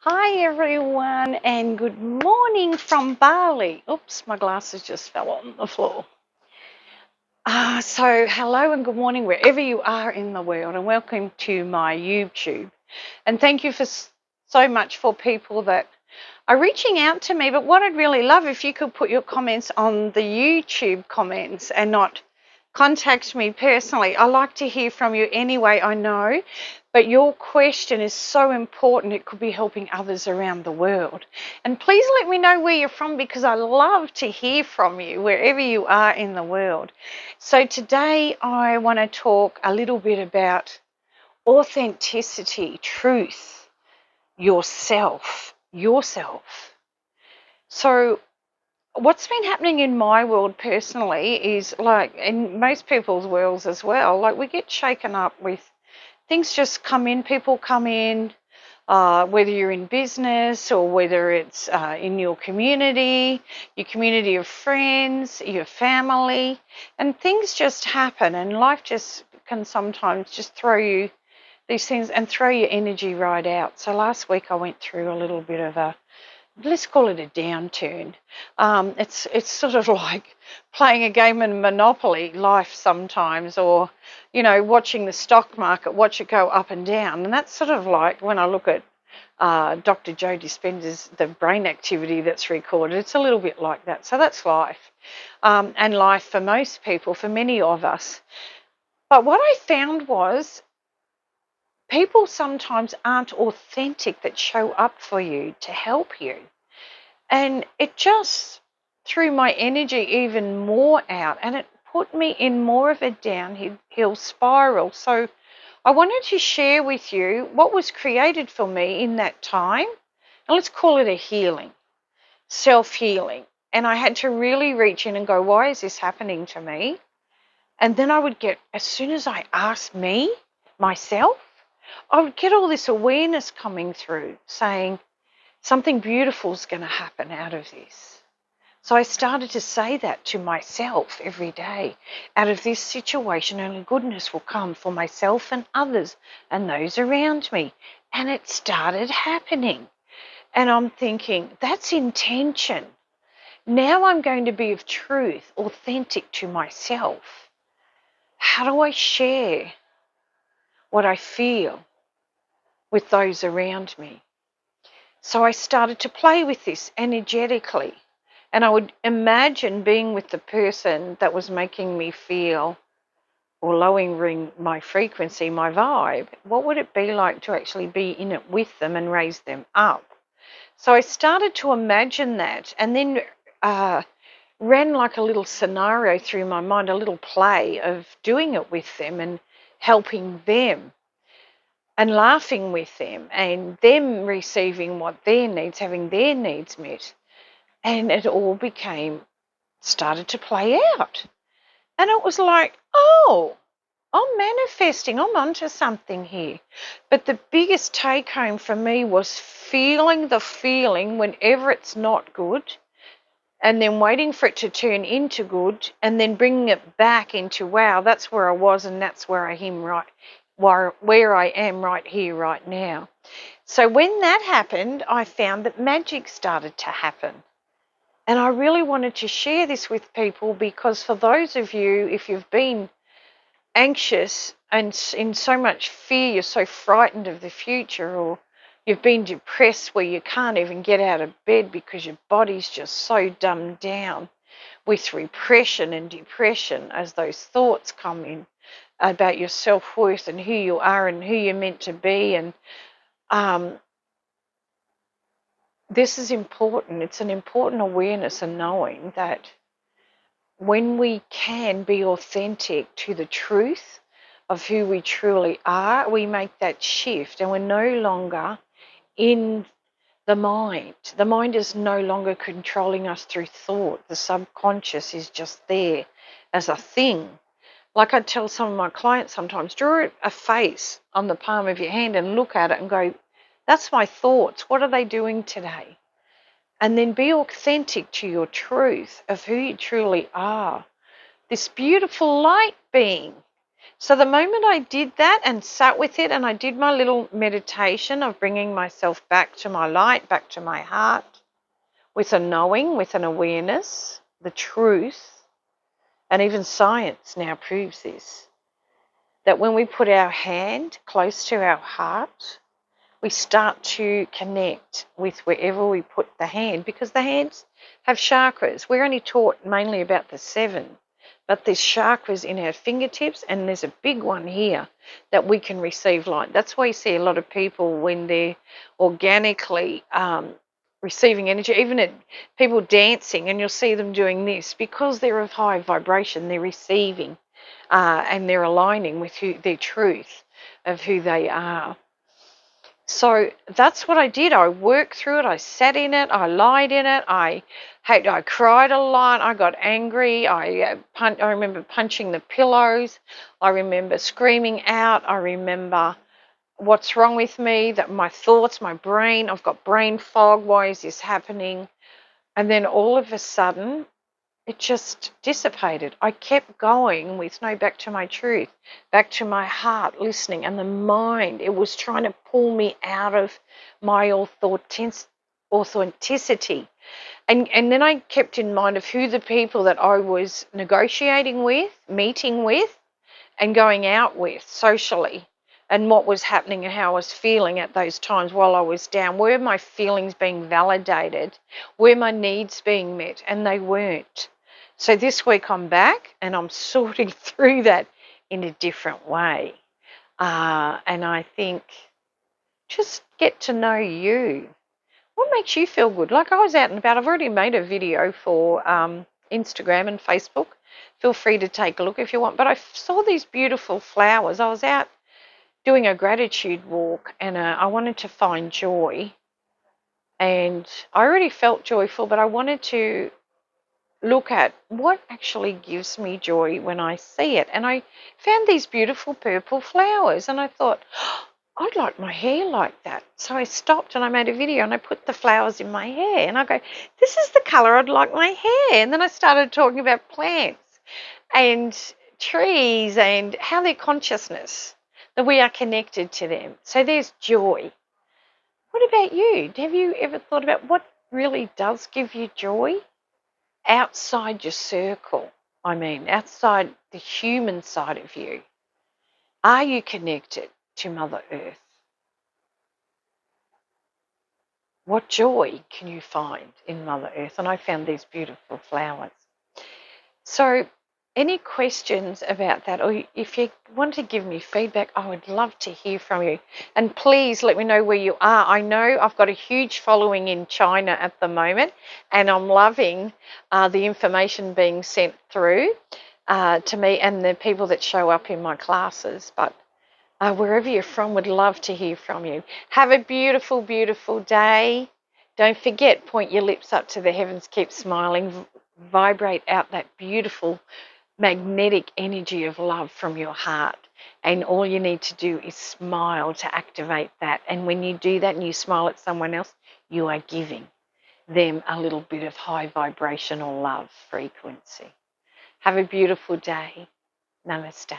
Hi everyone and good morning from Bali. Oops, my glasses just fell on the floor. So hello and good morning wherever you are in the world and welcome to my YouTube. And thank you so much for people that are reaching out to me. But what I'd really love if you could put your comments on the YouTube comments and not contact me personally. I like to hear from you anyway, I know, but your question is so important. It could be helping others around the world. And please let me know where you're from because I love to hear from you wherever you are in the world. So today I want to talk a little bit about authenticity, truth, yourself. So what's been happening in my world personally is like in most people's worlds as well, like we get shaken up with things just come in, people come in, whether you're in business or whether it's in your community of friends, your family, and things just happen and life just can sometimes just throw you these things and throw your energy right out. So last week I went through a little bit of a, let's call it a downturn. It's sort of like playing a game of Monopoly life sometimes, or watching the stock market, watch it go up and down, and that's sort of like when I look at Dr. Joe Dispenza's the brain activity that's recorded. It's a little bit like that. So that's life, and life for most people, for many of us. But what I found was people sometimes aren't authentic that show up for you to help you. And it just threw my energy even more out and it put me in more of a downhill spiral. So I wanted to share with you what was created for me in that time. And let's call it a healing, self-healing. And I had to really reach in and go, why is this happening to me? And then I would get, as soon as I asked myself, I would get all this awareness coming through saying, something beautiful is going to happen out of this. So I started to say that to myself every day. Out of this situation, only goodness will come for myself and others and those around me. And it started happening. And I'm thinking, that's intention. Now I'm going to be of truth, authentic to myself. How do I share what I feel with those around me? So I started to play with this energetically. And I would imagine being with the person that was making me feel or lowering my frequency, my vibe. What would it be like to actually be in it with them and raise them up? So I started to imagine that and then ran like a little scenario through my mind, a little play of doing it with them and helping them and laughing with them and them receiving what their needs, having their needs met. And it all started to play out. And it was like, oh, I'm manifesting, I'm onto something here. But the biggest take home for me was feeling the feeling whenever it's not good, and then waiting for it to turn into good, and then bringing it back into, wow, that's where I was, and that's where I am where I am right here, right now. So when that happened, I found that magic started to happen. And I really wanted to share this with people because for those of you, if you've been anxious and in so much fear, you're so frightened of the future, or you've been depressed where you can't even get out of bed because your body's just so dumbed down with repression and depression as those thoughts come in about your self-worth and who you are and who you're meant to be. And this is important. It's an important awareness and knowing that when we can be authentic to the truth of who we truly are, we make that shift and we're no longer in the mind. The mind is no longer controlling us through thought. The subconscious is just there as a thing. Like I tell some of my clients sometimes, draw a face on the palm of your hand and look at it and go, that's my thoughts. What are they doing today? And then be authentic to your truth of who you truly are. This beautiful light being. So the moment I did that and sat with it and I did my little meditation of bringing myself back to my light, back to my heart, with a knowing, with an awareness, the truth, and even science now proves this, that when we put our hand close to our heart, we start to connect with wherever we put the hand, because the hands have chakras. We're only taught mainly about the 7, but there's chakras in our fingertips, and there's a big one here that we can receive light. That's why you see a lot of people when they're organically receiving energy, even at people dancing, and you'll see them doing this because they're of high vibration. They're receiving and they're aligning with their truth of who they are. So that's what I did. I worked through it. I sat in it. I lied in it. I cried a lot. I got angry. I remember punching the pillows. I remember screaming out. I remember what's wrong with me, that my thoughts, my brain, I've got brain fog. Why is this happening? And then all of a sudden, it just dissipated. I kept going with no, back to my truth, back to my heart, listening, and the mind, it was trying to pull me out of my authenticity. And then I kept in mind of who the people that I was negotiating with, meeting with, and going out with socially, and what was happening and how I was feeling at those times while I was down. Were my feelings being validated? Were my needs being met? And they weren't. So this week I'm back and I'm sorting through that in a different way. And I think just get to know you. What makes you feel good? Like, I was out and about. I've already made a video for Instagram and Facebook. Feel free to take a look if you want. But I saw these beautiful flowers. I was out doing a gratitude walk, and I wanted to find joy. And I already felt joyful, but I wanted to look at what actually gives me joy when I see it. And I found these beautiful purple flowers, and I thought, I'd like my hair like that. So I stopped and I made a video and I put the flowers in my hair, and I go, this is the colour I'd like my hair. And then I started talking about plants and trees and how their consciousness, that we are connected to them. So there's joy. What about you? Have you ever thought about what really does give you joy outside your circle? I mean, outside the human side of you. Are you connected to Mother Earth? What joy can you find in Mother Earth? And I found these beautiful flowers. So any questions about that, or if you want to give me feedback, I would love to hear from you. And please let me know where you are. I know I've got a huge following in China at the moment, and I'm loving the information being sent through to me and the people that show up in my classes. But wherever you're from, would love to hear from you. Have a beautiful, beautiful day. Don't forget, point your lips up to the heavens, keep smiling, vibrate out that beautiful magnetic energy of love from your heart. And all you need to do is smile to activate that. And when you do that and you smile at someone else, you are giving them a little bit of high vibrational love frequency. Have a beautiful day. Namaste.